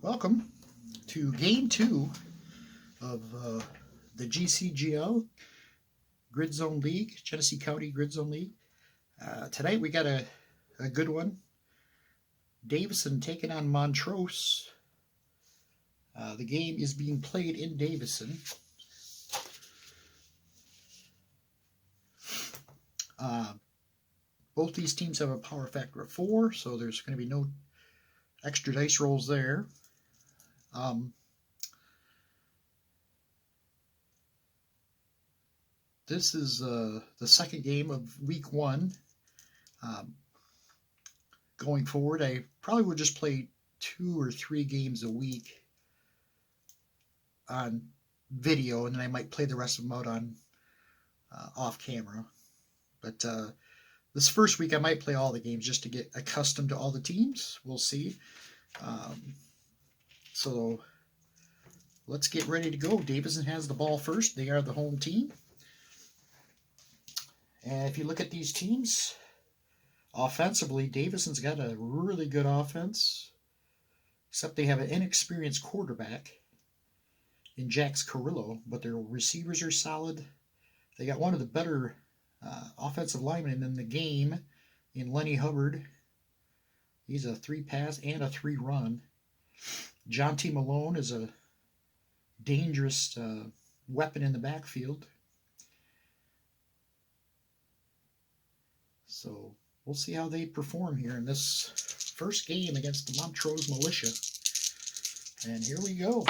Welcome to Game 2 of the GCGL Grid Zone League, Genesee County Grid Zone League. Tonight we got a good one. Davison taking on Montrose. The game is being played in Davison. Both these teams have a power factor of 4, so there's going to be no extra dice rolls there. This is the second game of week 1. Going forward, I probably would just play 2 or 3 games a week on video, and then I might play the rest of them out on off camera. But this first week I might play all the games just to get accustomed to all the teams. We'll see. So let's get ready to go. Davison has the ball first. They are the home team. And if you look at these teams, offensively, Davison's got a really good offense, except they have an inexperienced quarterback in Jax Carrillo, but their receivers are solid. They got one of the better offensive linemen in the game in Lenny Hubbard. He's a 3-pass and a 3-run. John T. Malone is a dangerous weapon in the backfield. So we'll see how they perform here in this first game against the Montrose Militia. And here we go.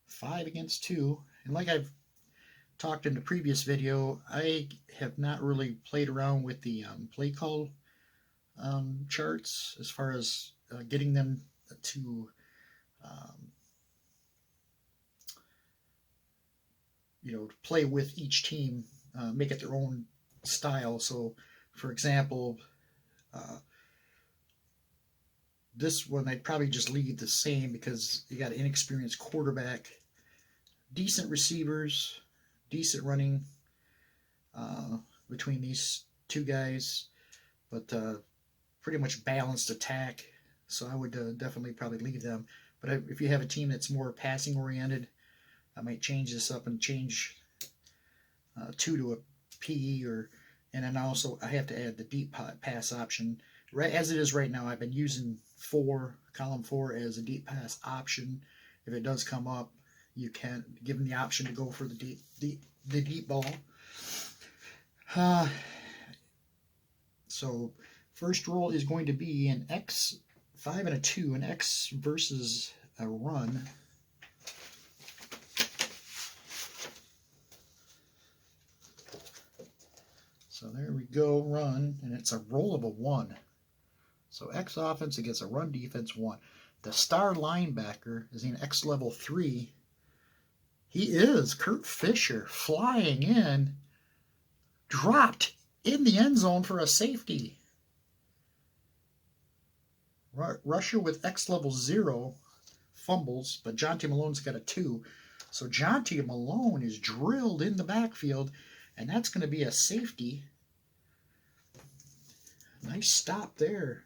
5 against 2. And like I've talked in the previous video, I have not really played around with the play call charts as far as getting them to play with each team, make it their own style. So for example, this one I'd probably just leave the same because you got an inexperienced quarterback, decent receivers, decent running between these two guys, but pretty much balanced attack. So I would definitely probably leave them. But if you have a team that's more passing oriented, I might change this up and change 2 to a P, and then also I have to add the deep pass option. Right as it is right now, I've been using column 4 as a deep pass option. If it does come up, you can give them the option to go for the deep ball. So first roll is going to be an X, 5 and a 2, an X versus a run. So there we go, run, and it's a roll of a 1. So X offense against a run defense 1. The star linebacker is in X level 3. He is Kurt Fisher, flying in, dropped in the end zone for a safety. Rusher with X level 0 fumbles, but John T. Malone's got a 2. So John T. Malone is drilled in the backfield, and that's going to be a safety. Nice stop there.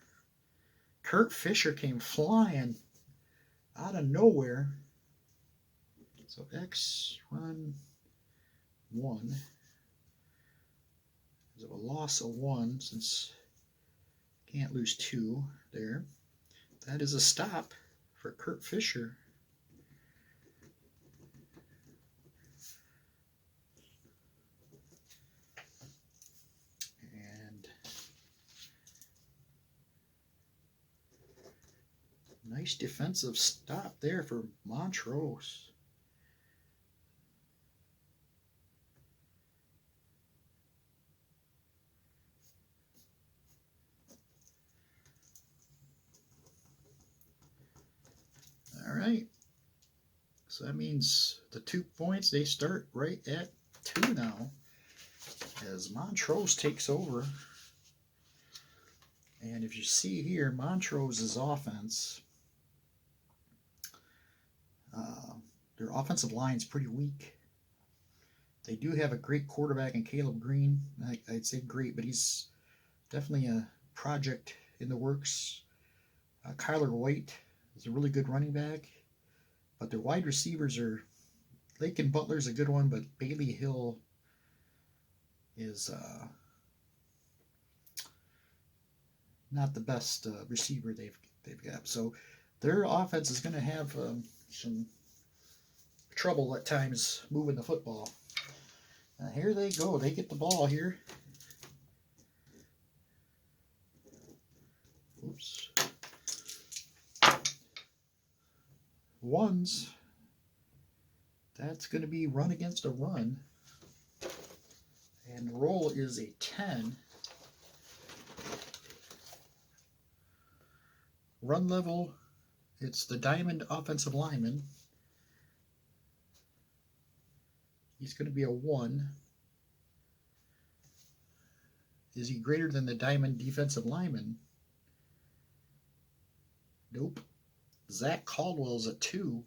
Kurt Fisher came flying out of nowhere. So X run 1. There's a loss of 1 since can't lose 2 there. That is a stop for Kurt Fisher. And nice defensive stop there for Montrose. All right, so that means the 2 points, they start right at 2 now as Montrose takes over. And if you see here, Montrose's offense, their offensive line is pretty weak. They do have a great quarterback in Caleb Green. I'd say great, but he's definitely a project in the works. Kyler White is a really good running back, but their wide receivers are Lakin Butler's a good one, but Bailey Hill is not the best receiver they've got. So their offense is going to have some trouble at times moving the football. Here they go. They get the ball here. Oops. Ones. That's going to be run against a run. And the roll is a 10. Run level, it's the diamond offensive lineman. He's going to be a 1. Is he greater than the diamond defensive lineman? Nope. Zach Caldwell's a 2.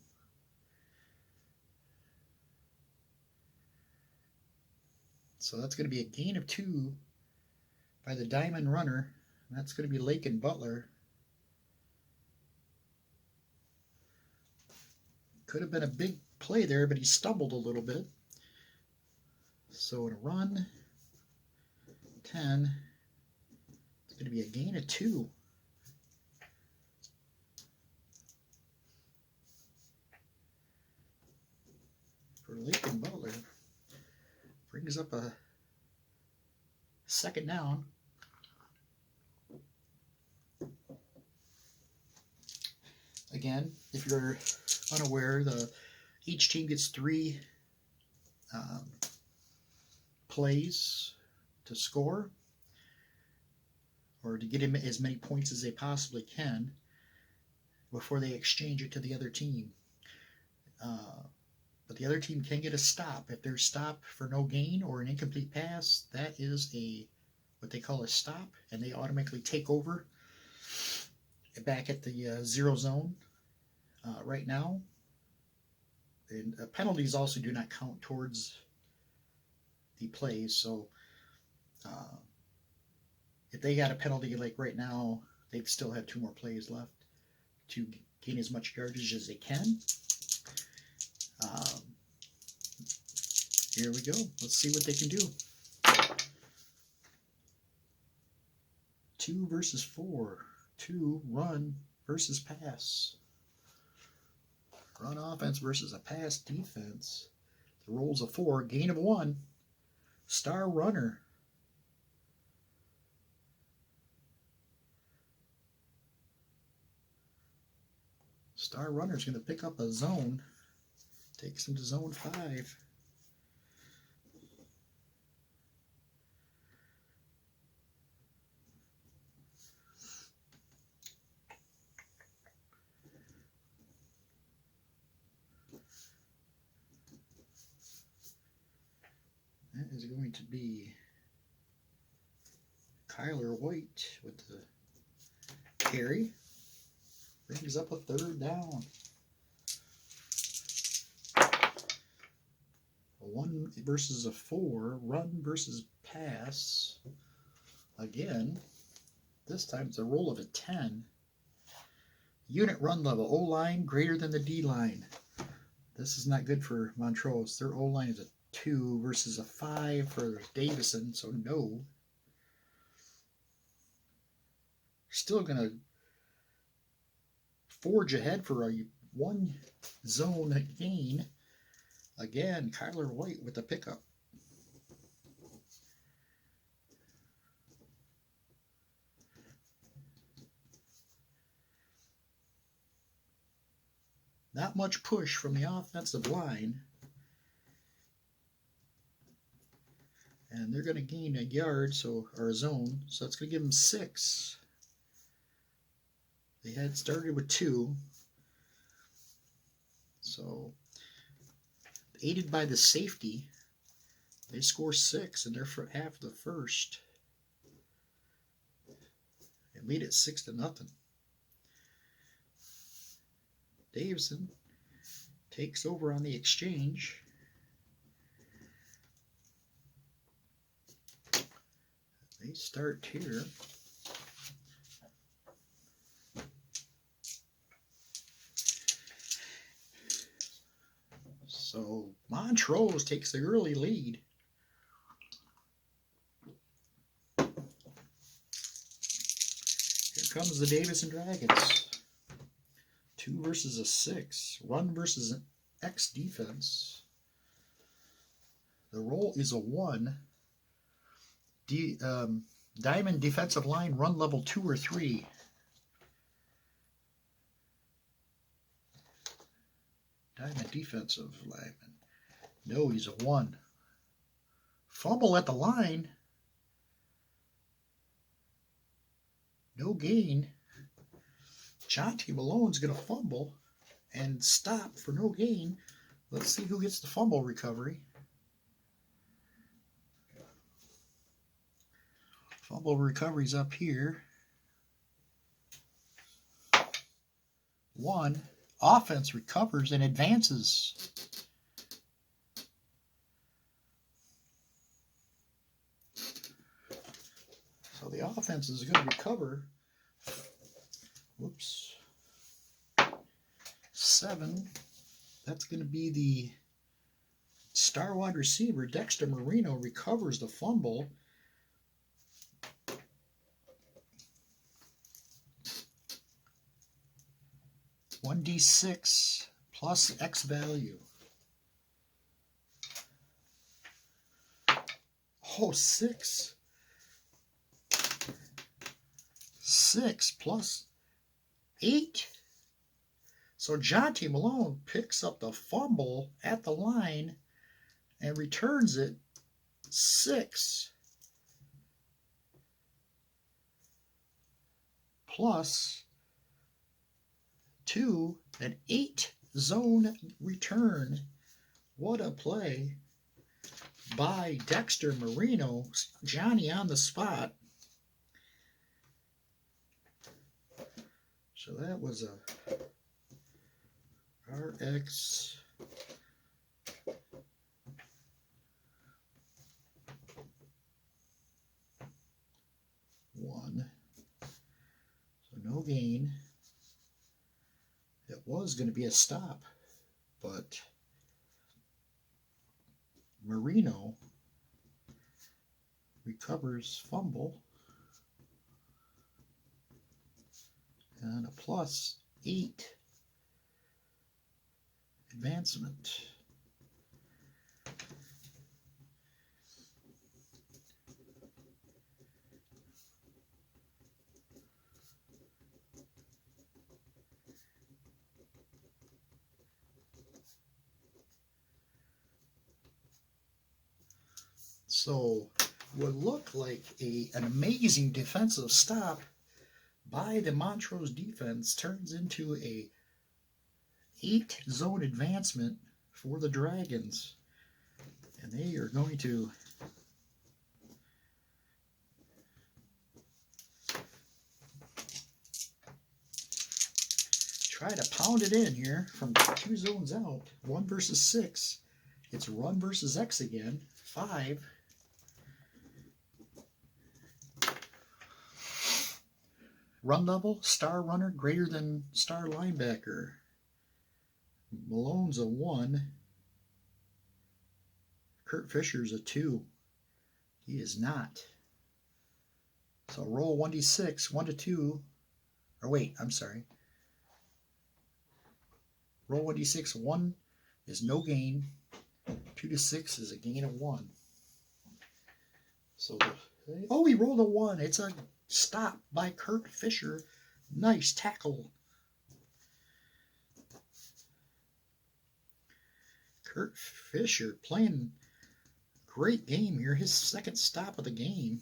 So that's going to be a gain of 2 by the diamond runner. That's going to be Lakin Butler. Could have been a big play there, but he stumbled a little bit. So in a run, 10, it's going to be a gain of 2. For Lakin Butler. Brings up a second down. Again, if you're unaware, each team gets 3 plays to score, or to get as many points as they possibly can before they exchange it to the other team. But the other team can get a stop. If they're stopped for no gain or an incomplete pass, that is what they call a stop, and they automatically take over back at the 0 zone right now. And penalties also do not count towards the plays. So if they got a penalty like right now, they'd still have 2 more plays left to gain as much yardage as they can. Here we go. Let's see what they can do. 2 versus 4. 2 run versus pass. Run offense versus a pass defense. The roll's a 4. Gain of 1. Star runner. Star runner's going to pick up a zone. Takes him to zone 5. That is going to be Kyler White with the carry. Brings up a 3rd down. A 1 versus a 4. Run versus pass. Again, this time it's a roll of a 10. Unit run level. O-line greater than the D-line. This is not good for Montrose. Their O-line is a 2 versus a 5 for Davison, so no. Still going to forge ahead for a 1 zone gain. Again, Kyler White with the pickup. Not much push from the offensive line. And they're going to gain a yard, or a zone, so it's going to give them 6. They had started with 2. So, aided by the safety, they score 6 in their half of the first. They lead it 6-0. Davison takes over on the exchange. They start here. Montrose takes the early lead. Here comes the Davison Dragons. 2 versus a 6. Run versus an X defense. The roll is a 1. Diamond defensive line, run level 2 or 3. Diamond defensive lineman. No, he's a 1. Fumble at the line. No gain. Jonty Malone's going to fumble and stop for no gain. Let's see who gets the fumble recovery. Fumble recovery's up here. 1. Offense recovers and advances. So the offense is going to recover. Whoops. 7. That's going to be the star wide receiver. Dexter Marino recovers the fumble. $1d6 plus X value. Oh, 6. 6 plus 8. So Jonty Malone picks up the fumble at the line and returns it. 6 plus 2, an 8 zone return. What a play by Dexter Marino. Johnny on the spot. So that was a RX 1. So no gain. It was going to be a stop, but Marino recovers fumble and a plus 8 advancement. So what looked like an amazing defensive stop by the Montrose defense turns into a 8 zone advancement for the Dragons. And they are going to try to pound it in here from 2 zones out. 1 versus 6. It's run versus X again. 5. Run level, star runner greater than star linebacker. Malone's a 1. Kurt Fisher's a 2. He is not. So roll 1d6, 1 to 2. Or wait, I'm sorry. Roll 1d6, 1 is no gain. 2 to 6 is a gain of 1. So, oh, he rolled a 1. It's a stop by Kurt Fisher. Nice tackle. Kurt Fisher playing great game here. His second stop of the game.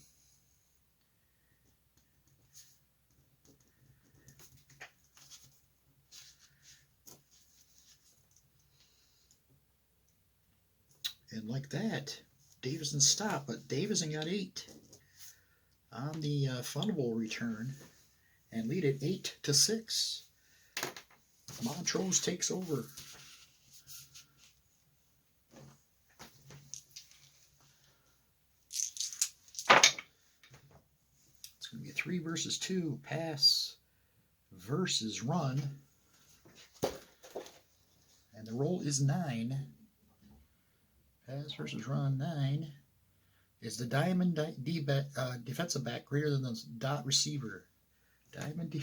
And like that, Davison stopped, but Davison got 8 on the fumble return and lead it 8-6. Montrose takes over. It's going to be a 3 versus 2, pass versus run. And the roll is 9. Pass versus run 9. Is the diamond defensive back greater than the dot receiver? Diamond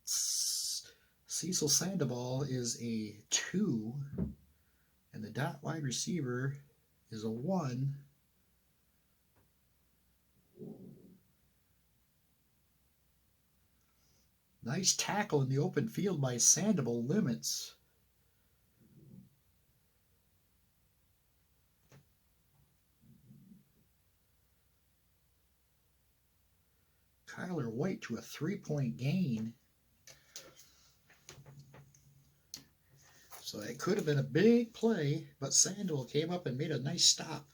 Cecil Sandoval is a 2, and the dot wide receiver is a 1. Nice tackle in the open field by Sandoval limits. Kyler White to a 3-point gain. So it could have been a big play, but Sandoval came up and made a nice stop.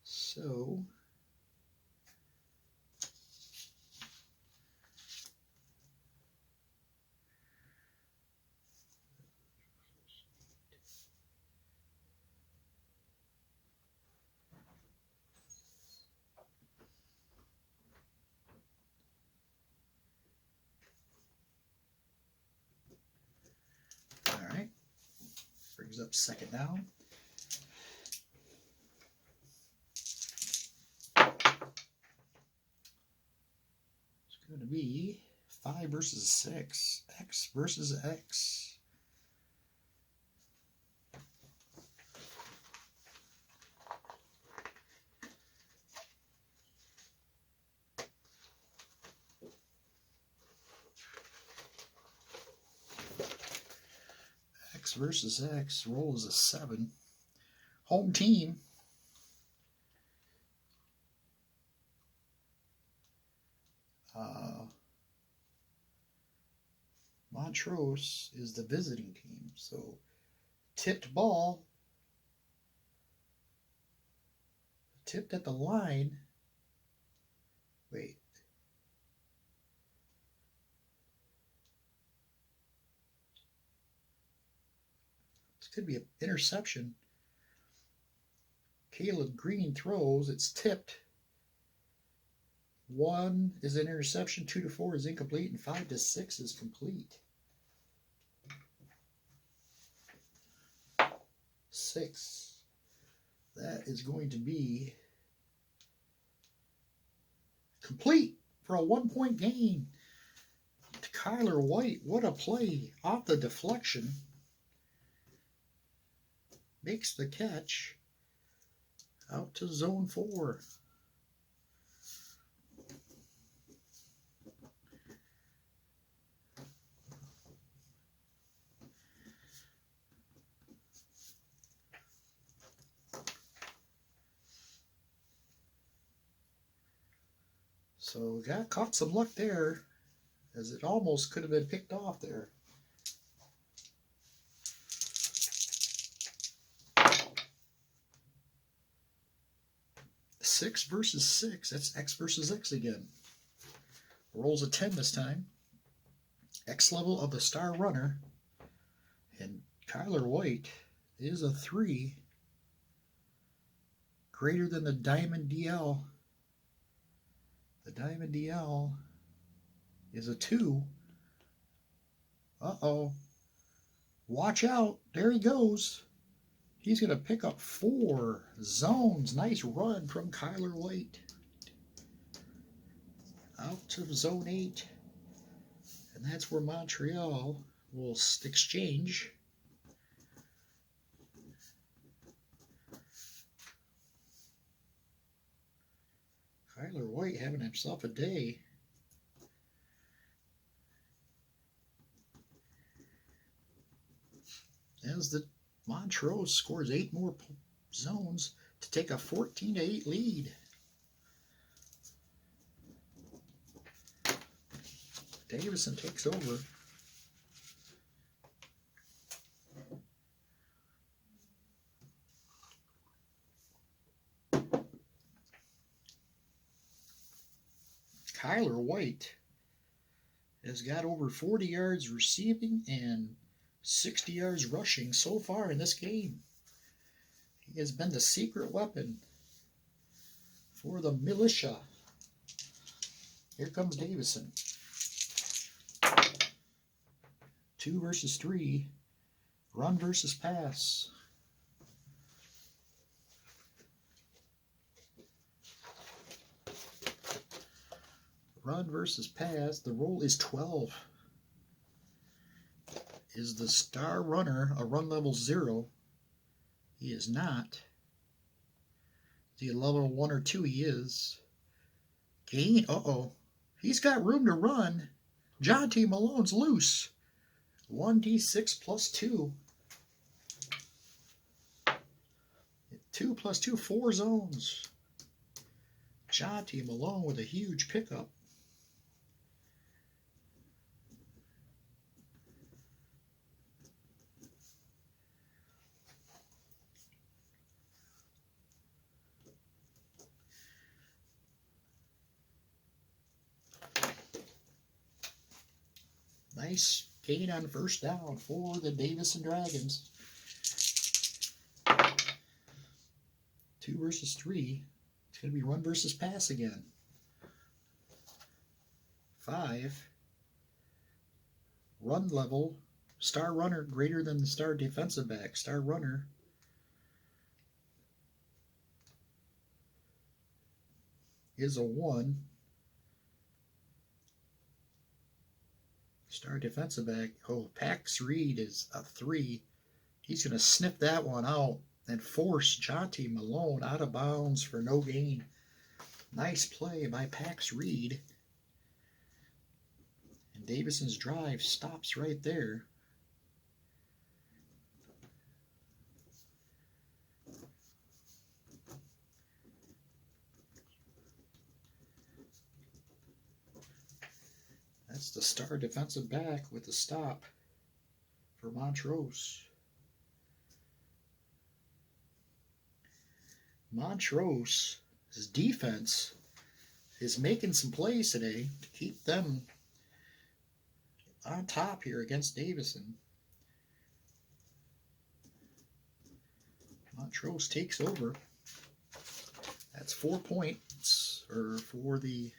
So all right, brings up second down. Going to be 5 versus 6. X versus X. X versus X. Roll is a 7. Home team. Montrose is the visiting team. So tipped ball. Tipped at the line. Wait. This could be an interception. Caleb Green throws. It's tipped. 1 is an interception. 2 to 4 is incomplete. And 5 to 6 is complete. 6. That is going to be complete for a 1-point gain. To Kyler White, what a play off the deflection. Makes the catch out to zone 4. So caught some luck there, as it almost could have been picked off there. Six versus 6. That's X versus X again. Rolls a 10 this time. X level of the star runner. And Kyler White is a 3. Greater than the Diamond DL. The Diamond DL is a 2. Uh-oh. Watch out. There he goes. He's going to pick up 4 zones. Nice run from Kyler White. Out to zone 8. And that's where Montreal will exchange. Kyler White having himself a day. As the Montrose scores 8 more zones to take a 14-8 lead. Davison takes over. Kyler White has got over 40 yards receiving and 60 yards rushing so far in this game. He has been the secret weapon for the militia. Here comes Davison. 2 versus 3. Run versus pass. Run versus pass. The roll is 12. Is the star runner a run level 0? He is not. The level 1 or 2 he is. Gain. Uh-oh. He's got room to run. John T. Malone's loose. 1d6 plus 2. 2 plus 2, 4 zones. John T. Malone with a huge pickup. Nice gain on first down for the Davison Dragons. 2 versus 3. It's going to be run versus pass again. 5. Run level. Star runner greater than the star defensive back. Star runner is a 1. Star defensive back. Oh, Pax Reed is a 3. He's going to sniff that one out and force Jonty Malone out of bounds for no gain. Nice play by Pax Reed. And Davison's drive stops right there. That's the star defensive back with the stop for Montrose. Montrose's defense is making some plays today to keep them on top here against Davison. Montrose takes over. That's 4 points for the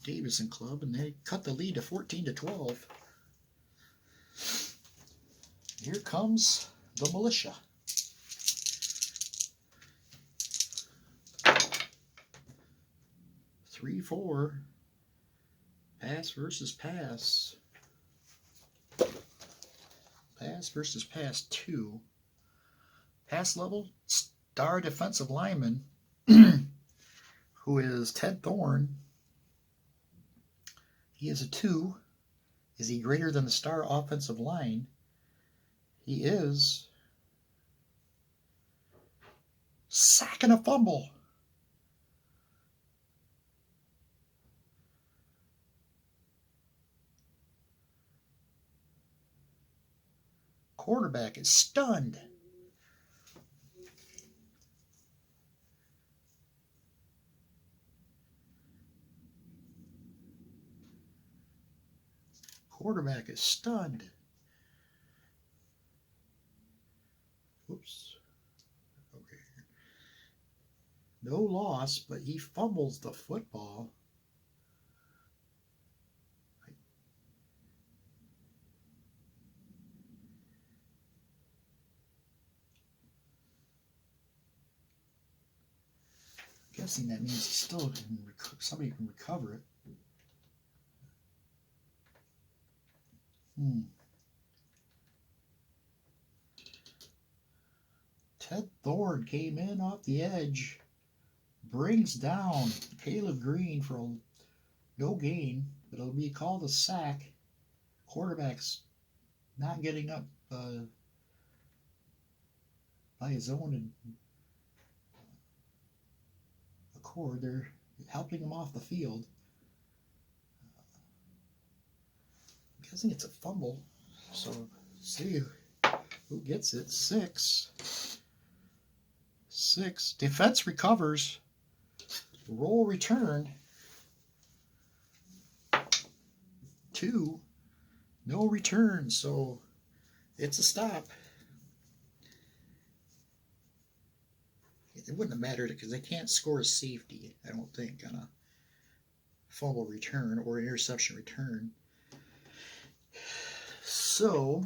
Davison club, and they cut the lead to 14-12. Here comes the militia. Three, 4. Pass versus pass. Pass versus pass 2. Pass level, star defensive lineman, who is Ted Thorne. He is a 2. Is he greater than the star offensive line? He is. Sack and a fumble. Quarterback is stunned. Quarterback is stunned. Oops. Okay. No loss, but he fumbles the football. I'm guessing that means he still can somebody can recover it. Ted Thorne came in off the edge, brings down Caleb Green for no gain, but it'll be called a sack. Quarterback's not getting up by his own accord. They're helping him off the field. I'm guessing it's a fumble. So see who gets it. 6. Defense recovers. Roll return. 2. No return, so it's a stop. It wouldn't have mattered because they can't score a safety, I don't think, on a fumble return or interception return. So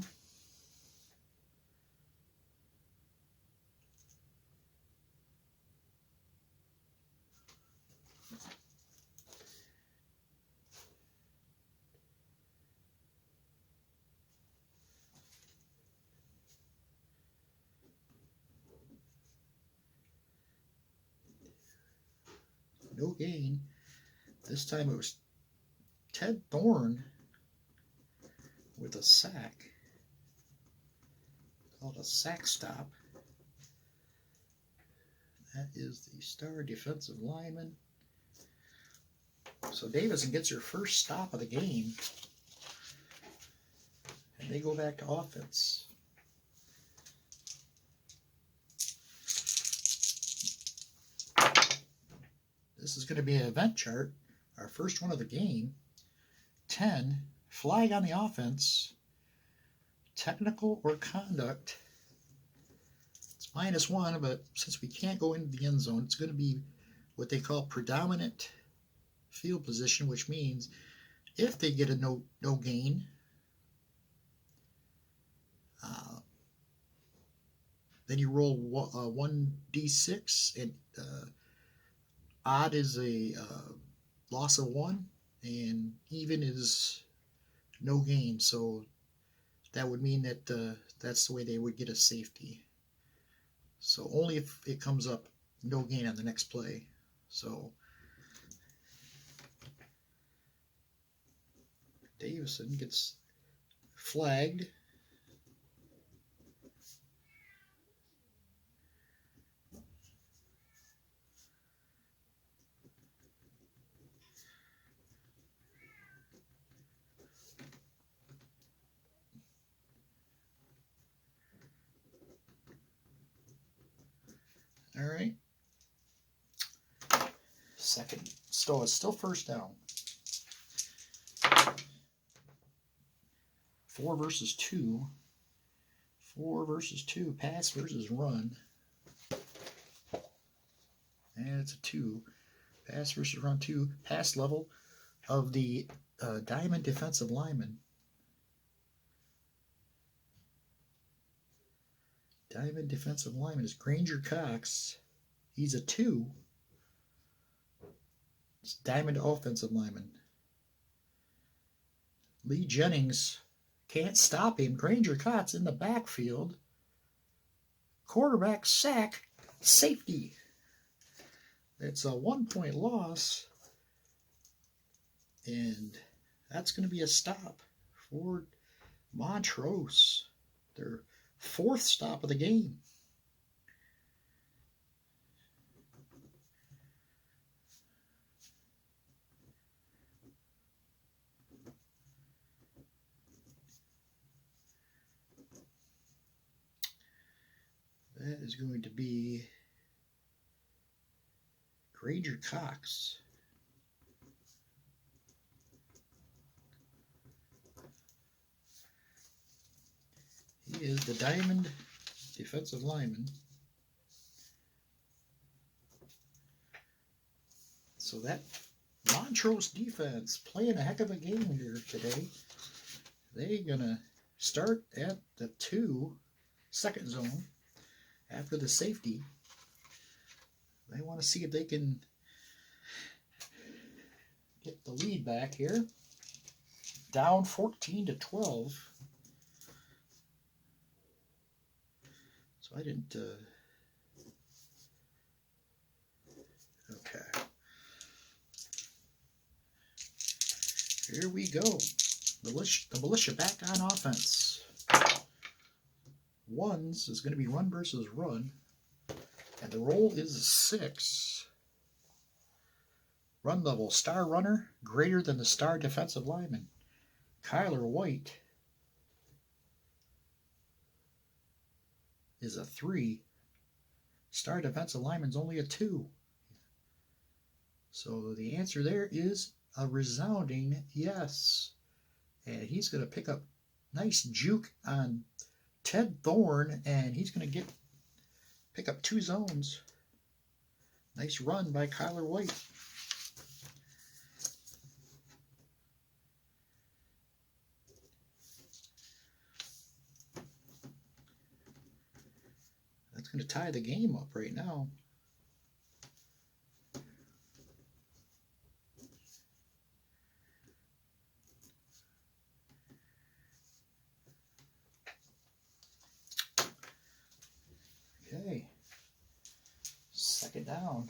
no gain. This time it was Ted Thorne with a sack. Called a sack stop. That is the star defensive lineman. So Davison gets her first stop of the game. And they go back to offense. This is going to be an event chart. Our first one of the game. 10. Flag on the offense. Technical or conduct. It's -1, but since we can't go into the end zone, it's going to be what they call predominant field position, which means if they get a no gain, then you roll 1d6, and odd is a loss of 1, and even is no gain. So that would mean that that's the way they would get a safety. So only if it comes up no gain on the next play. So Davison gets flagged. All right. Second. So it's still first down. 4 versus 2. 4 versus 2. Pass versus run. And it's a 2. Pass versus run 2. Pass level of the diamond defensive lineman. Diamond defensive lineman is Granger Cox. He's a 2. It's diamond offensive lineman. Lee Jennings can't stop him. Granger Cox in the backfield. Quarterback sack. Safety. It's a 1-point loss. And that's going to be a stop for Montrose. Their 4th stop of the game. That is going to be Granger Cox. He is the diamond defensive lineman. So that Montrose defense playing a heck of a game here today. They're going to start at the 2 second zone after the safety. They want to see if they can get the lead back here. Down 14-12. So I didn't... Okay. Here we go. The militia back on offense. Ones is going to be run versus run. And the roll is 6. Run level, star runner, greater than the star defensive lineman. Kyler White is a 3. Star defensive lineman's only a 2. So the answer there is a resounding yes. And he's going to pick up nice juke on Ted Thorne, and he's going to pick up 2 zones. Nice run by Kyler White. That's going to tie the game up right now. Okay. Second down.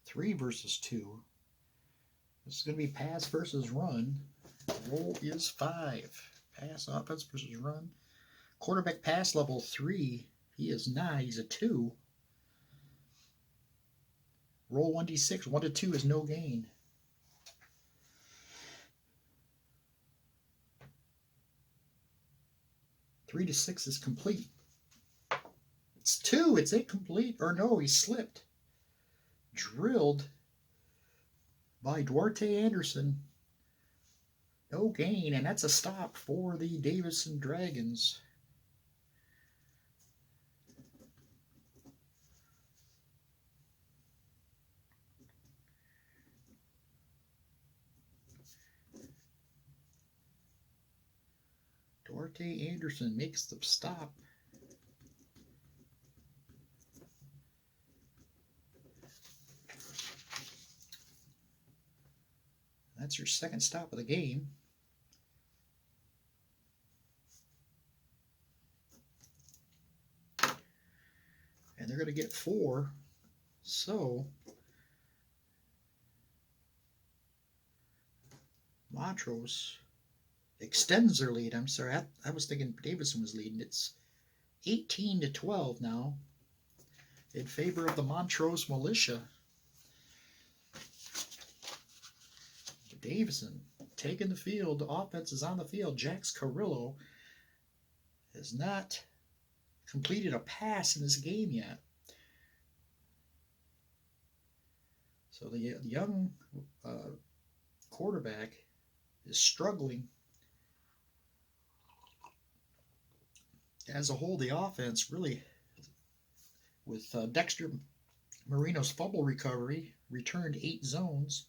3 versus 2. This is going to be pass versus run. Roll is 5. Pass offense versus run. Quarterback pass level 3. He is not. He's a 2. Roll 1d6. 1 to 2 is no gain. Three to 6 is complete. It's 2. It's incomplete. Or no, he slipped. Drilled by Duarte Anderson. No gain, and that's a stop for the Davison Dragons. Duarte Anderson makes the stop. That's your second stop of the game. And they're going to get 4. So Montrose extends their lead. I'm sorry, I was thinking Davison was leading. It's 18-12 now in favor of the Montrose Militia. Davison taking the field. The offense is on the field. Jax Carrillo has not completed a pass in this game yet. So the young quarterback is struggling. As a whole, the offense really, with Dexter Marino's fumble recovery, returned 8 zones.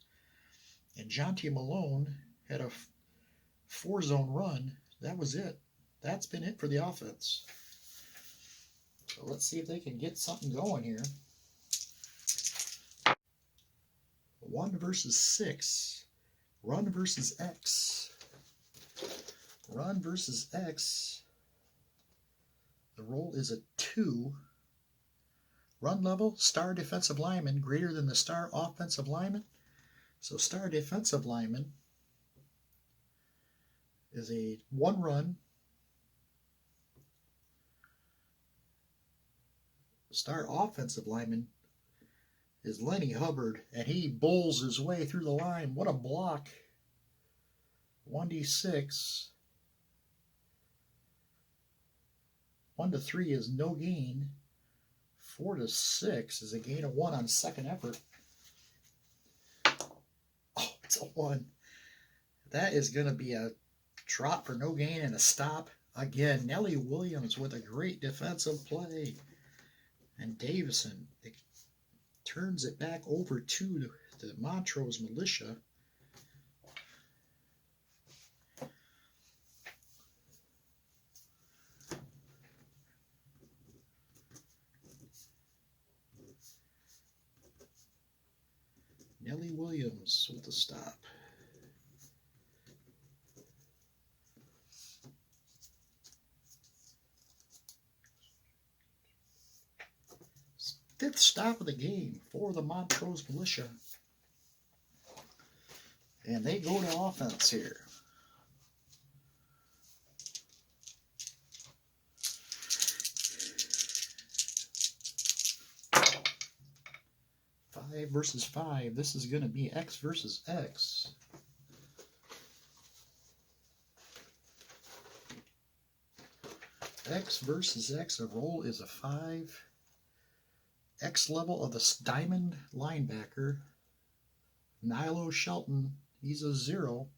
And Jonty Malone had a 4-zone run. That was it. That's been it for the offense. So let's see if they can get something going here. 1 versus 6. Run versus X. Run versus X. The roll is a 2. Run level, star defensive lineman greater than the star offensive lineman. So star defensive lineman is a 1 run. Star offensive lineman is Lenny Hubbard, and he bowls his way through the line. What a block. 1d6. 1 to 3 is no gain. 4 to 6 is a gain of 1 on second effort. Oh, it's a 1. That is going to be a drop for no gain and a stop. Again, Nellie Williams with a great defensive play. And Davison turns it back over to the Montrose Militia. Nellie Williams with the stop. Fifth stop of the game for the Montrose Militia. And they go to offense here. Five versus 5. This is going to be X versus X. X versus X. A roll is a 5. X level of the diamond linebacker, Nilo Shelton. He's a 0.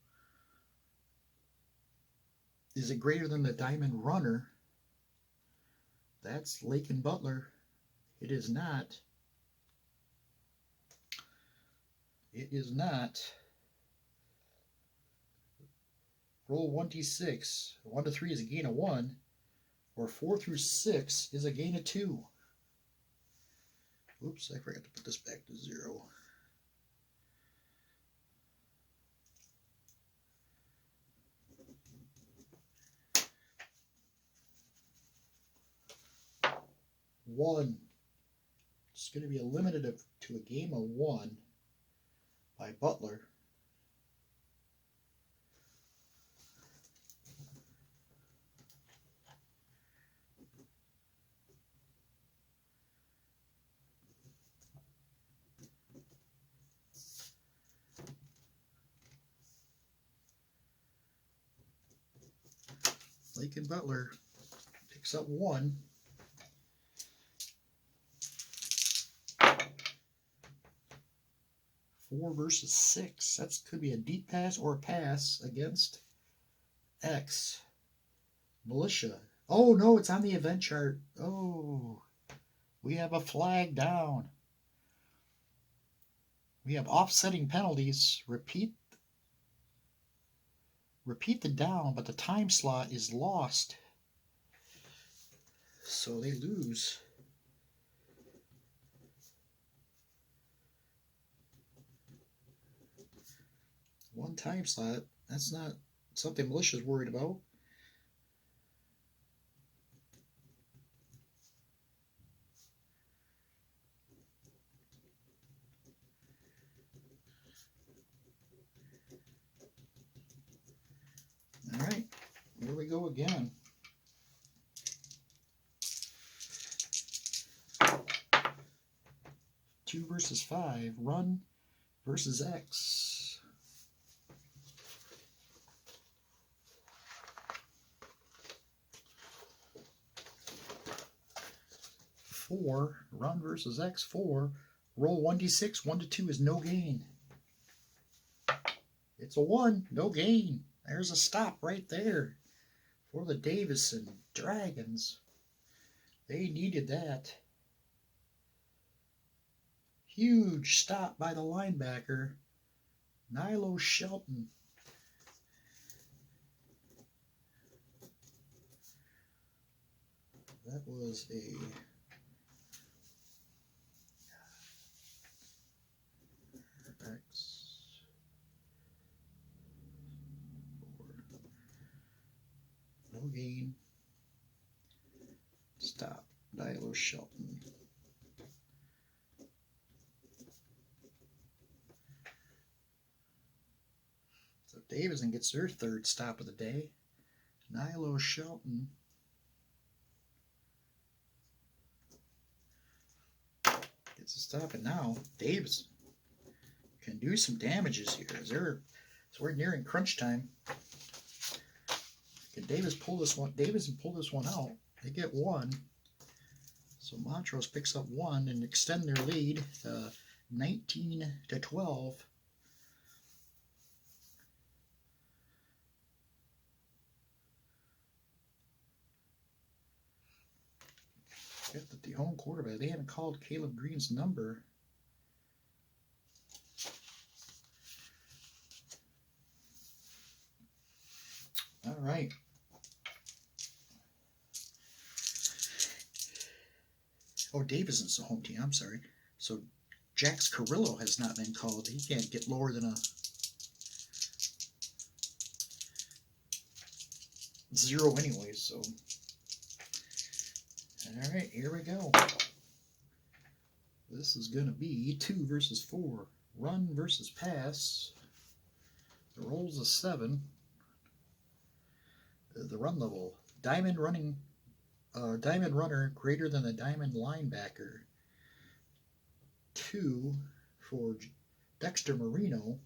Is it greater than the diamond runner? That's Lakin Butler. It is not. It is not. Roll 1d6. 1 to 3 is a gain of 1, or 4 through 6 is a gain of 2. Oops, I forgot to put this back to 0. One. It's going to be limited to a game of 1 by Butler. Lakin Butler picks up 1. Four versus 6. That could be a deep pass or a pass against X. Militia. Oh no, it's on the event chart. Oh, we have a flag down. We have offsetting penalties. Repeat the down, but the time slot is lost. So they lose. One time slot. That's not something Militia's worried about. All right, here we go again. Two versus 5. Run versus X. Four. Run versus X. 4. Roll 1d6. 1 to 2 is no gain. It's a 1. No gain. There's a stop right there for the Davison Dragons. They needed that. Huge stop by the linebacker, Nilo Shelton. That was a X. No gain. Stop. Nilo Shelton. So Davison gets their third stop of the day. Nilo Shelton gets a stop, and now Davison can do some damages here. So we're nearing crunch time. Can Davison pull this one out? They get 1. So Montrose picks up 1 and extend their lead 19 to 12. Forget that the home quarterback, they haven't called Caleb Green's number. All right. Oh, Davison's the home team. I'm sorry. So Jax Carrillo has not been called. He can't get lower than a 0 anyway. So, all right, here we go. This is going to be 2 versus 4. Run versus pass. The roll's a 7. The run level. Diamond runner greater than the diamond linebacker. 2 for Dexter Marino.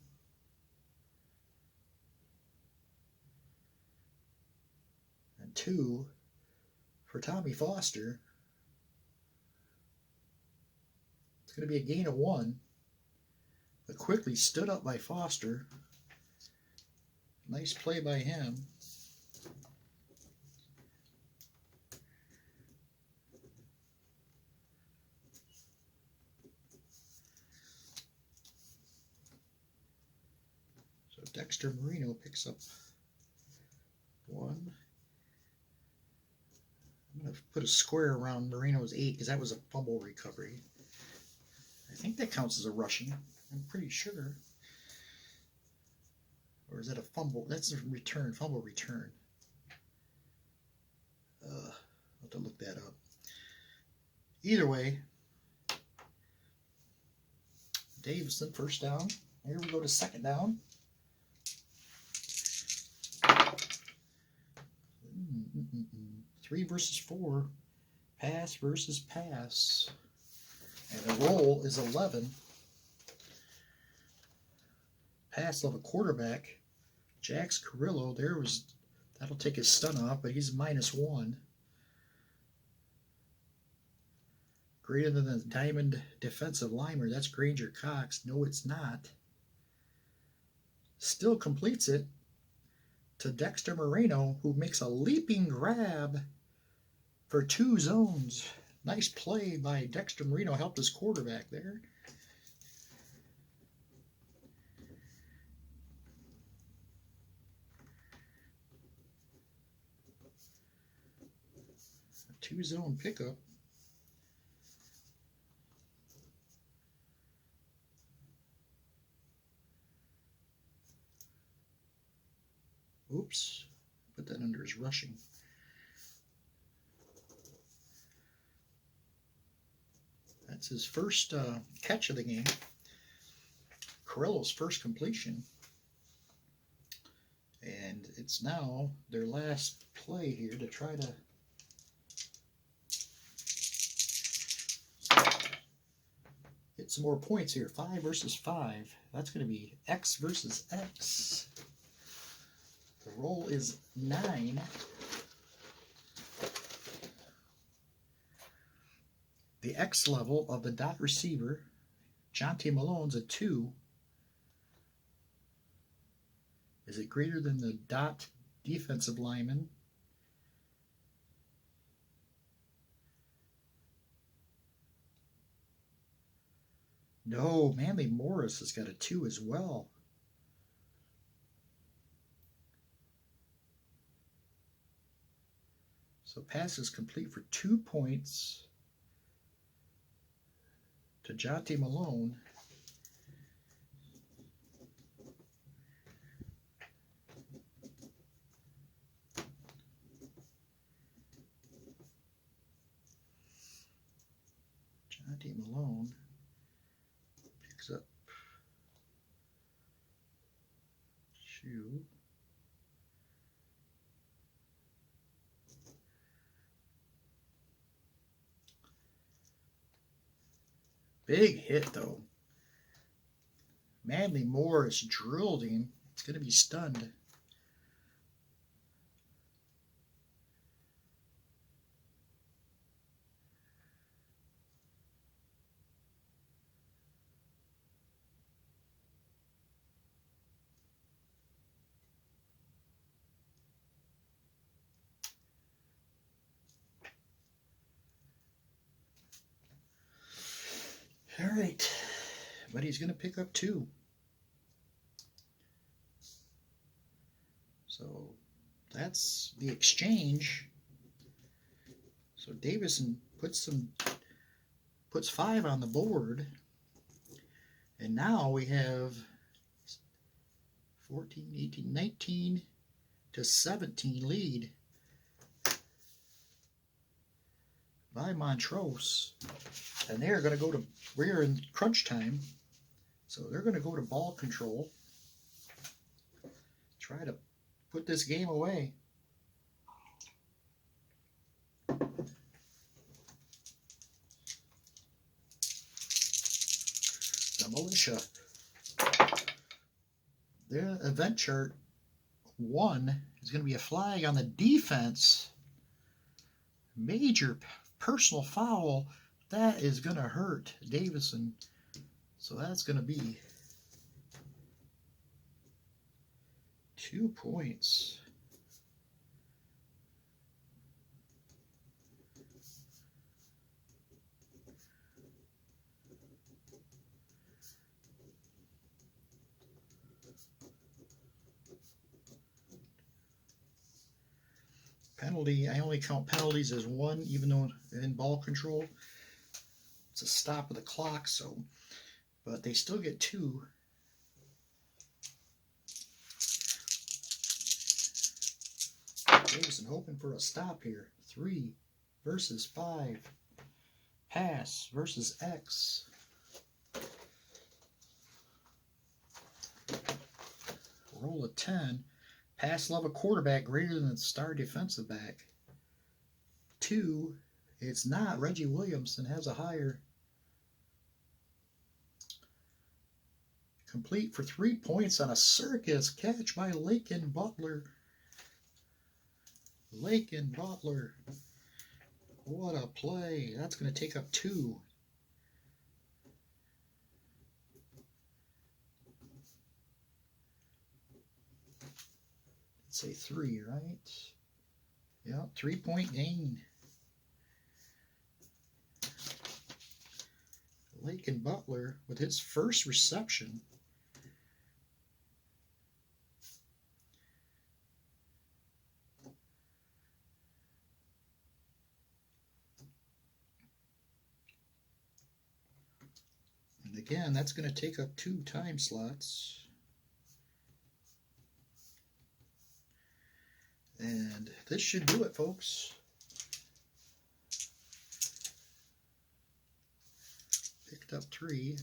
And 2 for Tommy Foster. It's going to be a gain of 1. But quickly stood up by Foster. Nice play by him. So Dexter Marino picks up 1. I'm going to put a square around Marino's 8 because that was a fumble recovery. I think that counts as a rushing. I'm pretty sure. Or is that a fumble? That's a return, fumble return. I'll have to look that up. Either way, Davison, first down. Here we go to second down. Three versus 4. Pass versus pass. And the roll is 11. Pass of a quarterback. Jax Carrillo, that'll take his stun off, but he's -1. Greater than the diamond defensive lineman, that's Granger Cox. No, it's not. Still completes it to Dexter Moreno, who makes a leaping grab for 2 zones. Nice play by Dexter Moreno, helped his quarterback there. A 2-zone pickup. Oops, put that under his rushing. That's his first catch of the game. Carrillo's first completion. And it's now their last play here to try to get some more points here. 5 versus 5. That's going to be X versus X. The roll is 9. The X level of the dot receiver, Jonte Malone's a 2. Is it greater than the dot defensive lineman? No, Manley Morris has got a 2 as well. So pass is complete for 2 points to Jonte Malone. Jonte Malone picks up 2. Big hit, though. Manley Morris drilled him. It's going to be stunned. All right, but he's going to pick up 2. So that's the exchange. So Davison puts 5 on the board, and now we have 14, 18, 19 to 17 lead by Montrose. And they're going to go to, we're in crunch time, so they're going to go to ball control, try to put this game away. The militia. Their event chart 1 is going to be a flag on the defense. Major personal foul. That is going to hurt Davison. So that's going to be 2 points. Penalty, I only count penalties as 1, even though in ball control it's a stop of the clock, so, but they still get 2. Davison hoping for a stop here. 3 versus 5. Pass versus X. Roll a 10. Pass level quarterback greater than the star defensive back. 2. It's not. Reggie Williamson has a higher. Complete for 3 points on a circus catch by Lakin Butler. Lakin Butler. What a play. That's going to take up 2. Let's say 3, right? Yep, 3-point gain. Lakin Butler with his first reception. And again, that's going to take up 2 time slots. And this should do it, folks. Picked up 3.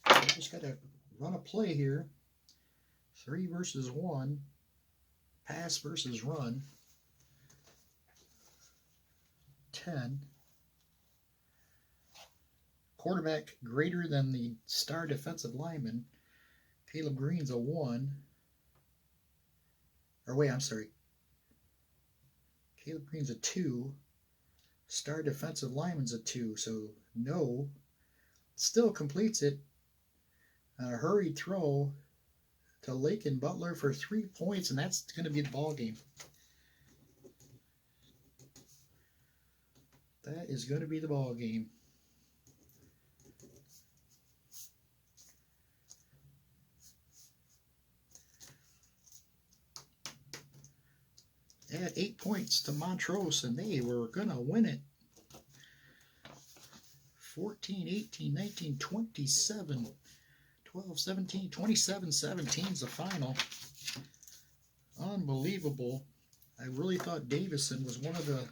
I just got to run a play here. 3 versus 1. Pass versus run. 10. Quarterback greater than the star defensive lineman. Caleb Green's a 1. Or wait, I'm sorry. Caleb Green's a 2. Star defensive lineman's a 2. So no. Still completes it. A hurried throw to Lakin Butler for 3 points, and that's going to be the ball game. That is going to be the ball game. Add 8 points to Montrose, and they were going to win it. 14, 18, 19, 27, 12, 17, 27, 17 is the final. Unbelievable. I really thought Davison was one of the,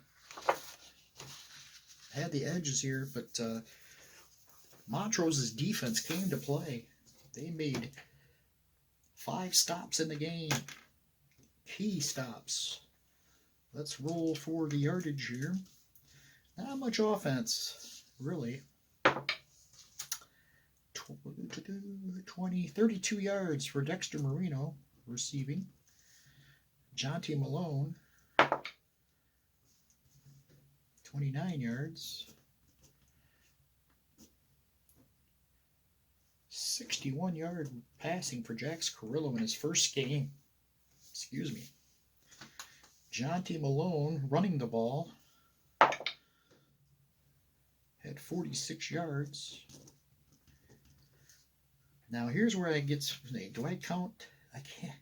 had the edges here, but Montrose's defense came to play. They made 5 stops in the game. Key stops. Let's roll for the yardage here. Not much offense, really. 32 yards for Dexter Marino receiving. Jonty Malone, 29 yards. 61-yard passing for Jax Carrillo in his first game. Excuse me. Jonty Malone running the ball. Had 46 yards. Now here's where I get, do I count? I can't.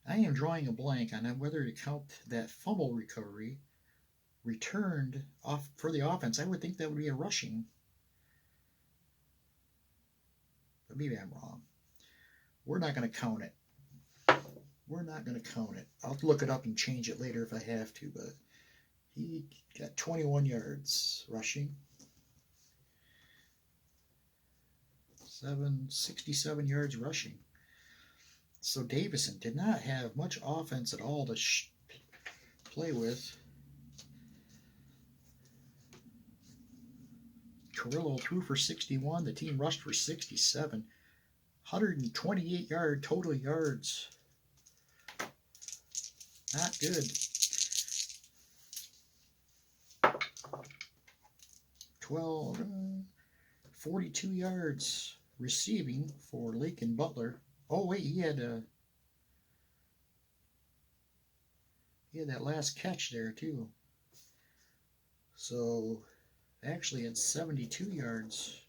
I am drawing a blank on whether to count that fumble recovery returned off for the offense. I would think that would be a rushing. But maybe I'm wrong. We're not going to count it. We're not going to count it. I'll look it up and change it later if I have to, but he got 21 yards rushing. 67 yards rushing. So Davison did not have much offense at all to play with. Carrillo threw for 61. The team rushed for 67. 128 total yards. Not good. 12, 42 yards receiving for Lakin Butler. Oh wait, he had that last catch there too. So actually it's 72 yards.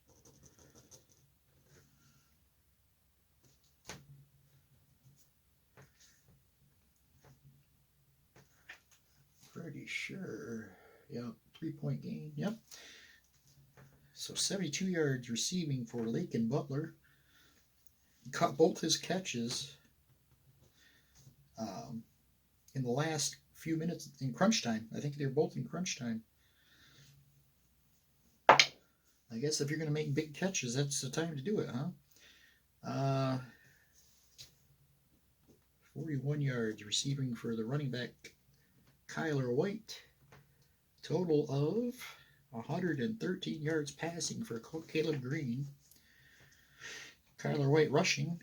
Pretty sure. Yep, 3-point gain. Yep. So 72 yards receiving for Lakin Butler. He caught both his catches in the last few minutes in crunch time. I think they were both in crunch time. I guess if you're going to make big catches, that's the time to do it, huh? 41 yards receiving for the running back Kyler White. Total of 113 yards passing for Caleb Green. Kyler White rushing.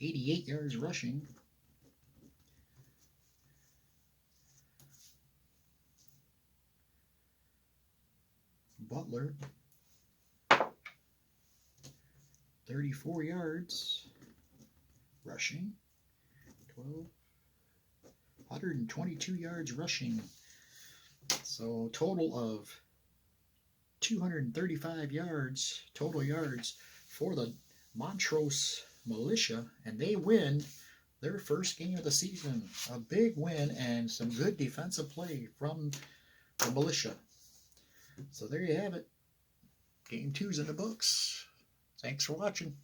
88 yards rushing. Butler, 34 yards rushing. 122 yards rushing. So total of 235 yards, total yards for the Montrose Militia, and they win their first game of the season. A big win and some good defensive play from the Militia. So there you have it. Game 2's in the books. Thanks for watching.